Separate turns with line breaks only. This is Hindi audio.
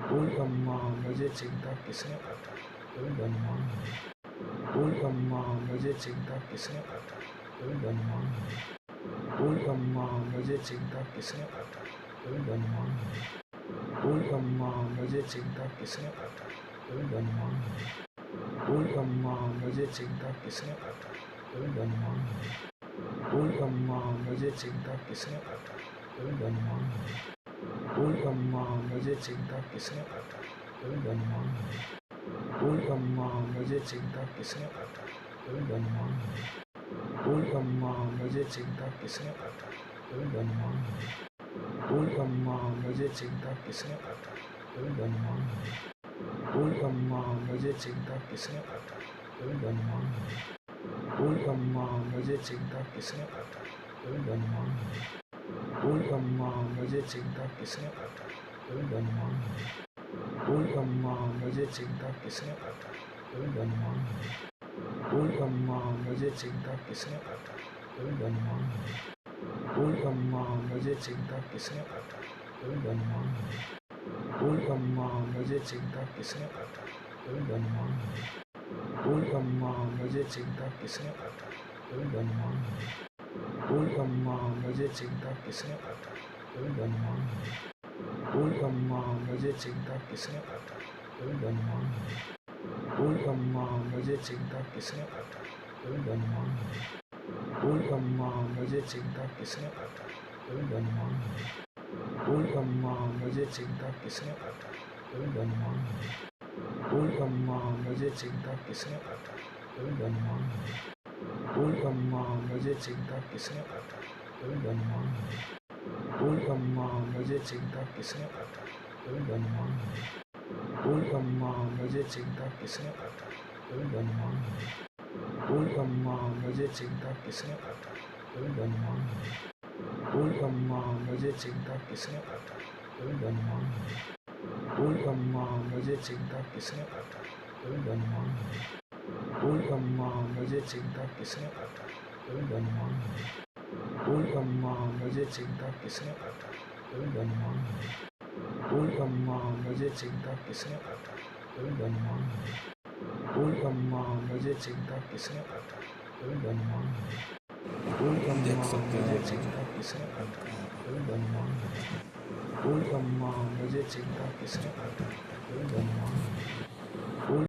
ओए अम्मा मुझे चिंता किसने काटा, ओए अम्मा, ओए अम्मा मुझे चिंता किसने काटा, ओए अम्मा, ओए अम्मा मुझे चिंता किसने काटा, ओए अम्मा, ओए अम्मा मुझे चिंता किसने काटा, ओए अम्मा, ओए अम्मा मुझे चिंता किसने काटा, ओए अम्मा, ओए अम्मा मुझे चिंता किसने काटा, ओए अम्मा, ओए अम्मा मुझे चिंता किसने काटा, ओए अम्मा, ओए अम्मा मुझे चिंता किसने काटा, ओए अम्मा, ओए अम्मा मुझे चिंता किसने काटा, ओए अम्मा, ओए अम्मा मुझे चिंता किसने काटा, ओए अम्मा, ओए अम्मा मुझे चिंता किसने काटा, ओए अम्मा, ओए अम्मा मुझे चिंता किसने काटा, ओए अम्मा, ओए अम्मा मुझे चिंता किसने काटा, ओए अम्मा, ओए अम्मा मुझे चिंता किसने काटा, ओए अम्मा, ओए अम्मा मुझे चिंता किसने काटा, ओए अम्मा, ओए अम्मा मुझे चिंता किसने काटा, ओए अम्मा, ओए अम्मा मुझे चिंता किसने काटा, ओए अम्मा, ओए अम्मा मुझे चिंता किसने काटा, ओए अम्मा, ओए अम्मा मुझे चिंता किसने काटा, ओए अम्मा, ओए अम्मा मुझे चिंता किसने काटा, ओए अम्मा, ओए अम्मा मुझे चिंता किसने काटा, ओए अम्मा, ओए अम्मा मुझे चिंता किसने काटा, ओए अम्मा, ओए अम्मा मुझे चिंता किसने काटा, ओए अम्मा, ओए अम्मा मुझे चिंता किसने काटा, ओए अम्मा, ओए अम्मा मुझे चिंता किसने काटा, ओए अम्मा, ओए अम्मा मुझे चिंता किसने काटा, ओए अम्मा, ओए अम्मा मुझे चिंता किसने काटा, ओए अम्मा, ओए अम्मा मुझे चिंता किसने काटा, ओए अम्मा, ओए अम्मा मुझे चिंता किसने काटा, ओए अम्मा, ओए अम्मा मुझे चिंता किसने काटा, ओए अम्मा, ओए अम्मा मुझे चिंता किसने काटा, ओए अम्मा, ओए अम्मा मुझे चिंता किसने काटा, ओए अम्मा, ओए अम्मा मुझे चिंता किसने काटा, ओए अम्मा, ओए अम्मा मुझे चिंता किसने काटा, ओए अम्मा, ओए
देख
अम्मा
सकते हो
मुझे
आप मुझे
चिंता किसने काटा,
उनका
ओए अम्मा, ओए अम्मा मुझे चिंता किसने काटा, ओए अम्मा,